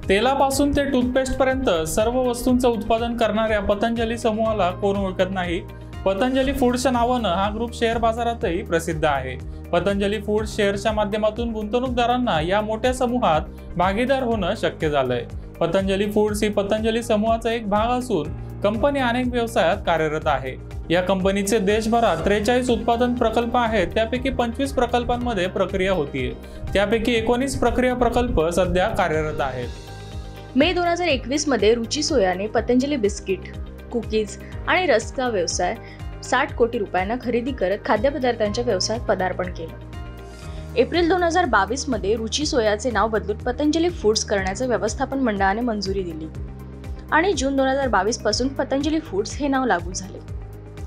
तेलापासून ते टूथपेस्ट पर्यंत सर्व वस्तूंचं उत्पादन करणाऱ्या पतंजली समूहाला कोण ओळखत नाही? पतंजली फूड्सच्या नावानं हा ग्रुप शेअर बाजारातही प्रसिद्ध आहे। पतंजली फूड्स शेअर्सच्या माध्यमातून गुंतवणूकदारांना या मोठ्या समूहात भागीदार होणं शक्य झालंय। पतंजली फूड्स ही पतंजली समूहाचा एक भाग असून कंपनी अनेक व्यवसायात कार्यरत आहे। या कंपनीचे देशभरात 43 उत्पादन प्रकल्प आहेत, त्यापैकी 25 प्रकल्पांमध्ये प्रक्रिया होतीये। त्यापैकी 19 प्रक्रिया प्रकल्प सध्या कार्यरत आहेत। मे 2021 मध्ये रुची सोयाने पतंजली बिस्किट, कुकीज आणि रस्कचा व्यवसाय 60 कोटी रुपयांना खरेदी करत खाद्यपदार्थांच्या व्यवसायात पदार्पण केलं। एप्रिल 2022 मध्ये रुची सोयाचे नाव बदलून पतंजली फूड्स करण्याचं व्यवस्थापन मंडळाने मंजुरी दिली आणि जून 2022 पासून पतंजली फूड्स हे नाव लागू झाले।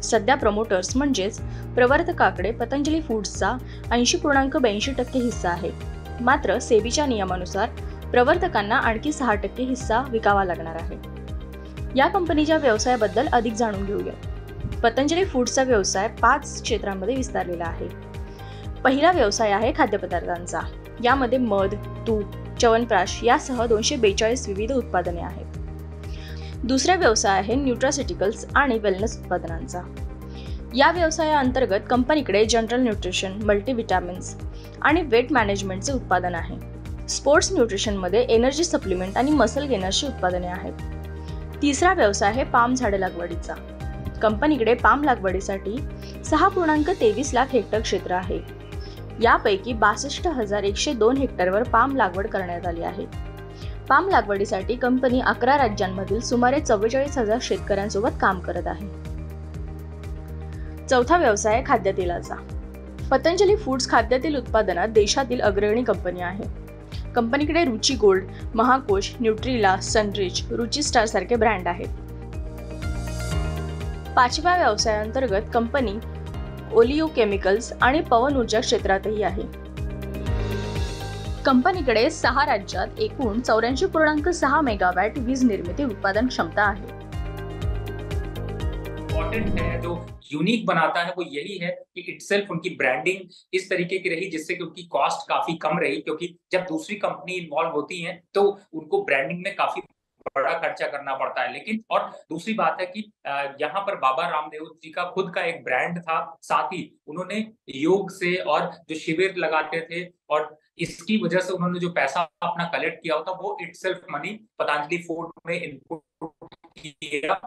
सध्या प्रमोटर्स म्हणजेच प्रवर्तकाकडे पतंजली फूड्सचा 80.82% हिस्सा आहे। मात्र सेबीच्या नियमानुसार प्रवर्तकांना आणखी 6% हिस्सा विकावा लागणार आहे। या कंपनीच्या व्यवसायाबद्दल अधिक जाणून घेऊया। पतंजली फूड्सचा व्यवसाय 5 क्षेत्रांमध्ये विस्तारलेला आहे। पहिला व्यवसाय आहे खाद्यपदार्थांचा। यामध्ये मध, तूप, च्यवनप्राश यासह 242 विविध उत्पादने आहेत। दुसरा व्यवसाय आहे न्यूट्रास्युटिकल्स आणि वेलनेस उत्पादनांचा। या व्यवसायाअंतर्गत कंपनीकडे जनरल न्यूट्रिशन, मल्टीव्हिटॅमिन्स आणि वेट मॅनेजमेंटचे उत्पादन आहे। स्पोर्ट्स न्यूट्रिशनमध्ये एनर्जी सप्लिमेंट आणि मसल गेनर्सची उत्पादने आहेत। तिसरा व्यवसाय आहे पाम झाडे लागवडीचा। कंपनीकडे पाम लागवडीसाठी 6.23 लाख हेक्टर क्षेत्र आहे। यापैकी 62,102 हेक्टरवर पाम लागवड करण्यात आली आहे। पाम लागवडीसाठी कंपनी 11 राज्यांमधील सुमारे 44,000 शेतकऱ्यांसोबत काम करत आहे। चौथा व्यवसाय खाद्यतेलाचा। पतंजली फूड्स खाद्यतेल उत्पादनात देशातील अग्रणी कंपनी आहे। कंपनीकडे रुची गोल्ड, महाकोश, न्यूट्रिला, सनरिच, रुची स्टार सारखे ब्रँड आहेत। पाचव्या व्यवसायाअंतर्गत कंपनी ओलिओकेमिकल्स आणि पवन ऊर्जा क्षेत्रातही आहे। कंपनीकडे 6 राज्यात एकूण 84.6 मेगावॅट वीज निर्मिती उत्पादन क्षमता आहे। इम्पोर्टेंट है जो यूनिक बनाता है वो यही है कि इटसेल्फ उनकी ब्रांडिंग इस तरीके की रही जिससे कि उनकी कॉस्ट काफी कम रही, क्योंकि जब दूसरी कंपनी इन्वॉल्व होती है तो उनको ब्रांडिंग में काफी बड़ा खर्चा करना पड़ता है। लेकिन और दूसरी बात है कि यहाँ पर बाबा रामदेव जी का खुद का एक ब्रांड था, साथ ही उन्होंने योग से और जो शिविर लगाते थे और इसकी वजह से उन्होंने जो पैसा अपना कलेक्ट किया होता वो इटसेल्फ मनी पतंजलि फूड में इनपुट किया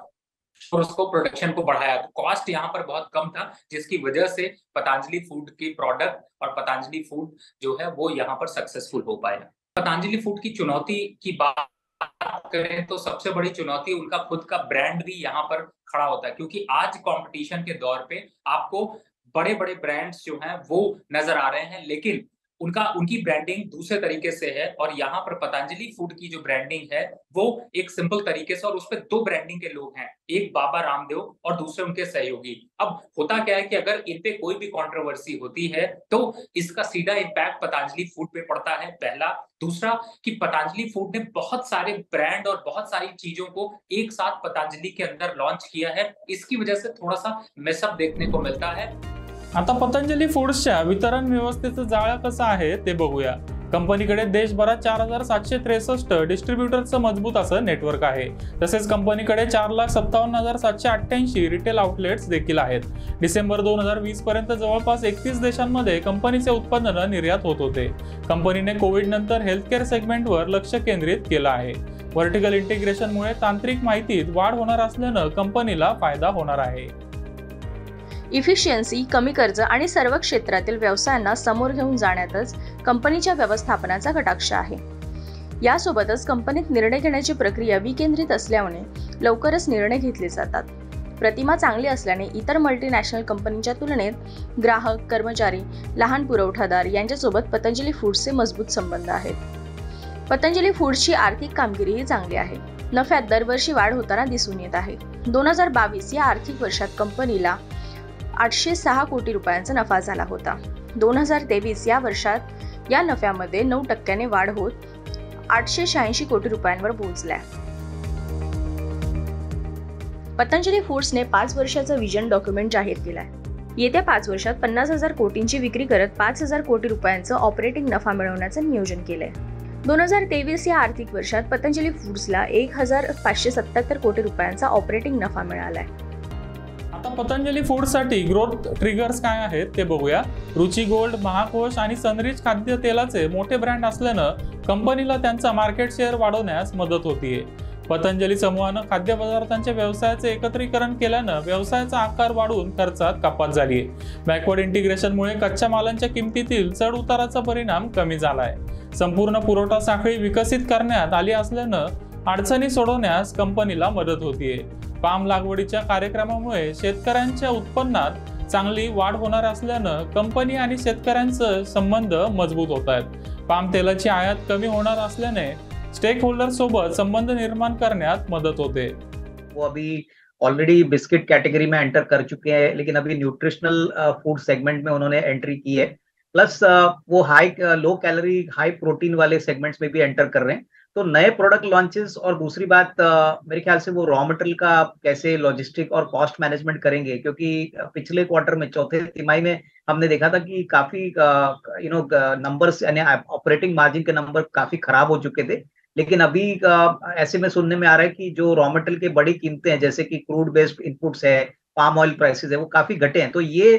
और उसको प्रोडक्शन को बढ़ाया। तो कॉस्ट यहाँ पर बहुत कम था, जिसकी वजह से पतंजलि फूड की प्रोडक्ट और पतंजलि फूड जो है वो यहाँ पर सक्सेसफुल हो पाया। पतंजलि फूड की चुनौती की बात करें तो सबसे बड़ी चुनौती उनका खुद का ब्रांड भी यहाँ पर खड़ा होता है, क्योंकि आज कंपटीशन के दौर पे आपको बड़े बड़े ब्रांड्स जो हैं वो नजर आ रहे हैं, लेकिन उनकी ब्रांडिंग दूसरे तरीके से है। और यहाँ पर पतंजलि फूड की जो ब्रांडिंग है वो एक सिंपल तरीके से, और उस पर 2 ब्रांडिंग के लोग हैं, एक बाबा रामदेव और दूसरे उनके सहयोगी। अब होता क्या है कि अगर इन पे कोई भी कंट्रोवर्सी होती है तो इसका सीधा इम्पैक्ट पतंजलि फूड पे पड़ता है, पहला। दूसरा कि पतंजलि फूड ने बहुत सारे ब्रांड और बहुत सारी चीजों को एक साथ पतंजलि के अंदर लॉन्च किया है, इसकी वजह से थोड़ा सा मिसअप देखने को मिलता है। आता पतंजली फूड्सच्या वितरण व्यवस्थेचं जाळं कसं आहे ते बघूया। कंपनीकडे देशभरात 4,763 डिस्ट्रीब्युटरचं मजबूत असं नेटवर्क आहे। तसेच कंपनीकडे 4,57,788 रिटेल आउटलेट्स देखील आहेत। डिसेंबर 2020 पर्यंत जवळपास 31 देशांमध्ये कंपनीचे उत्पादन निर्यात होत होते। कंपनीने कोविड नंतर हेल्थकेअर सेगमेंटवर लक्ष केंद्रित केलं आहे। व्हर्टिकल इंटिग्रेशनमुळे तांत्रिक माहितीत वाढ होणार असल्यानं कंपनीला फायदा होणार आहे। इफिशियन्सी, कमी खर्च आणि सर्व क्षेत्रातील व्यवसायांना समोर घेऊन जाण्यातच कंपनीच्या व्यवस्थापनाचा कटाक्ष आहे। यासोबतच कंपनीत निर्णय घेण्याची प्रक्रिया विकेंद्रित असल्याने लवकरच निर्णय घेतले जातात। प्रतिमा चांगली असल्याने इतर मल्टीनॅशनल कंपनीच्या तुलनेत ग्राहक, कर्मचारी, लहान पुरवठादार यांच्यासोबत पतंजली फूड्सचे मजबूत संबंध आहेत। पतंजली फूड्सची आर्थिक कामगिरीही चांगली आहे। नफ्यात दरवर्षी वाढ होताना दिसून येत आहे। 2022 या आर्थिक वर्षात कंपनीला 806 कोटी रुपयांचा नफा झाला होता। 2023 या वर्षात या नफ्यामध्ये 9% वाढ होत 886 कोटी रुपयांवर पोहोचल्या। पतंजली फूड्सने 5 वर्षाचा विजन डॉक्युमेंट जाहीर केलाय। येत्या 5 वर्षात 50,000 कोटींची विक्री करत 5,000 कोटी रुपयांचं ऑपरेटिंग नफा मिळवण्याचं नियोजन केलंय। 2023 या आर्थिक वर्षात पतंजली फूड्सला 1,577 कोटी रुपयांचा ऑपरेटिंग नफा मिळालाय. आता पतंजली फूडसाठी ग्रोथ ट्रिगर्स काय आहेत ते बघूया. रुची गोल्ड, महाकोश आणि सनरिच खाद्य तेलाचे मोठे ब्रँड असल्यानं कंपनीला त्यांचा मार्केट शेअर वाढवण्यास मदत होतीये. पतंजली समूहानं खाद्यपदार्थांच्या व्यवसायाचे एकत्रीकरण केल्यानं व्यवसायाचा आकार वाढून खर्चात कपात झाली आहे. बॅकवर्ड इंटिग्रेशनमुळे कच्च्या मालांच्या किमतीतील चढ उताराचा परिणाम कमी झालाय. संपूर्ण पुरवठा साखळी विकसित करण्यात आली असल्यानं अडचणी सोडवण्यास कंपनीला मदत होतीये. पाम लागवडीच्या कार्यक्रमामुळे शेतकऱ्यांच्या उत्पन्नात चांगली वाढ होणार असल्यानं कंपनी आणि शेतकऱ्यांचे संबंध मजबूत होत आहेत. पाम तेलाची आयात कमी होणार असल्याने स्टेक होल्डर सोबत संबंध निर्माण करण्यात मदत होते. वो अभी ऑलरेडी बिस्किट कैटेगरी में एंटर कर चुके हैं, लेकिन अभी न्यूट्रिशनल फूड सेगमेंट में उन्होंने एंट्री की है. प्लस वो लो कैलोरी हाई प्रोटीन वाले सेगमेंट्स में भी एंटर कर रहे हैं. तो नए प्रोडक्ट लॉन्चेस और दूसरी बात मेरे ख्याल से वो रॉ मटेरियल का कैसे लॉजिस्टिक और कॉस्ट मैनेजमेंट करेंगे, क्योंकि पिछले क्वार्टर में चौथे तिमाही में हमने देखा था कि काफी नंबर्स यानी ऑपरेटिंग मार्जिन के नंबर काफी खराब हो चुके थे. लेकिन अभी ऐसे में सुनने में आ रहा है कि जो रॉ मटेरियल की बड़ी कीमतें हैं, जैसे कि क्रूड बेस्ड इनपुट्स है, पाम ऑयल प्राइसेस है, वो काफी घटे हैं. तो ये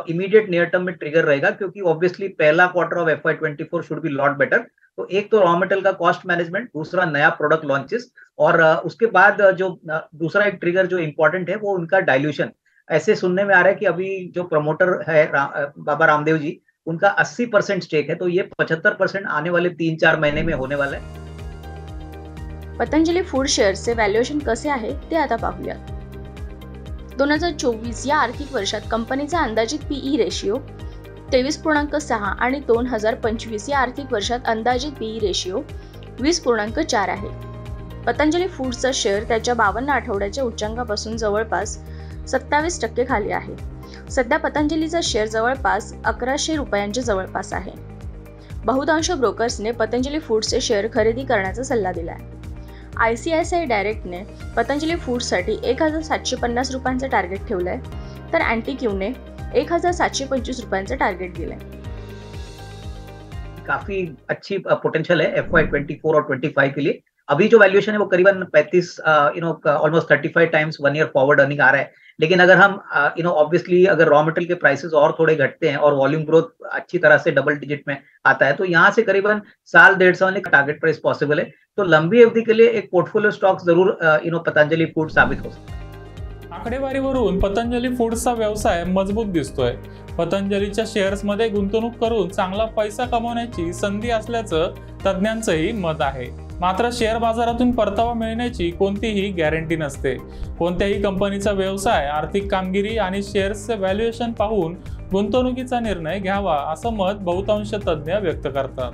इमीडिएट नियर टर्म में ट्रिगर रहेगा, क्योंकि ऑब्वियसली पहला quarter of FY24 should be lot better. तो एक तो रॉ मटेरियल का कॉस्ट मैनेजमेंट, दूसरा नया प्रोडक्ट लॉन्चेस, और उसके बाद जो दूसरा एक ट्रिगर जो इंपॉर्टेंट है वो उनका डाइल्यूशन. ऐसे सुनने में आ रहा है कि अभी जो प्रमोटर है बाबा रामदेव जी, उनका 80% स्टेक है. तो ये 75% आने वाले 3-4 महीने में होने वाला है. पतंजली फूड शेअर्सचे व्हॅल्युएशन कसे आहे ते आता पाहूया. 2024 या आर्थिक वर्षात कंपनीचा अंदाजित PE रेशियो 23.6 आणि 2025 या आर्थिक वर्षात अंदाजित PE रेशियो 20.4 आहे. पतंजली फूड्सचा शेअर त्याच्या 52 आठवड्याच्या उच्चांकापासून जवळपास 27% खाली आहे. सध्या पतंजलीचा शेअर जवळपास 1100 रुपयांच्या जवळपास आहे. बहुतांश ब्रोकर्सने पतंजली फूड्सचे शेअर खरेदी करण्याचा सल्ला दिला आहे. ICICI डायरेक्टने पतंजली फूड्ससाठी 1,750 रुपयांचं टार्गेट ठेवलंय, तर अँटिक्यूने 1,725 रुपयांचं टार्गेट दिलंय. काफी अच्छी पोटेंशियल है FY24 और 25 के लिए. अभी जो वैल्यूएशन है वो करीबन 35 almost 35 times 1 year forward earning आ रहा है. लेकिन अगर हम ऑब्वियसली अगर रॉ मटेरियल के प्राइसेस और थोड़े घटते हैं और वॉल्यूम ग्रोथ अच्छी तरह से डबल डिजिट में आता है, तो यहाँ से करीबन 1.5 साल का टारगेट प्राइस पॉसिबल है. तो लंबी अवधि के लिए एक पोर्टफोलियो स्टॉक जरूर पतंजलि फूड साबित हो सकता है. आकडेवारीवरून पतंजली फूड्सचा व्यवसाय मजबूत दिसतोय. पतंजलीच्या शेअर्समध्ये गुंतवणूक करून चांगला पैसा कमवण्याची संधी असल्याचं तज्ज्ञांचंही मत आहे. मात्र शेअर बाजारातून परतावा मिळण्याची कोणतीही गॅरंटी नसते. कोणत्याही कंपनीचा व्यवसाय, आर्थिक कामगिरी आणि शेअर्सचे व्हॅल्युएशन पाहून गुंतवणुकीचा निर्णय घ्यावा असं मत बहुतांश तज्ज्ञ व्यक्त करतात.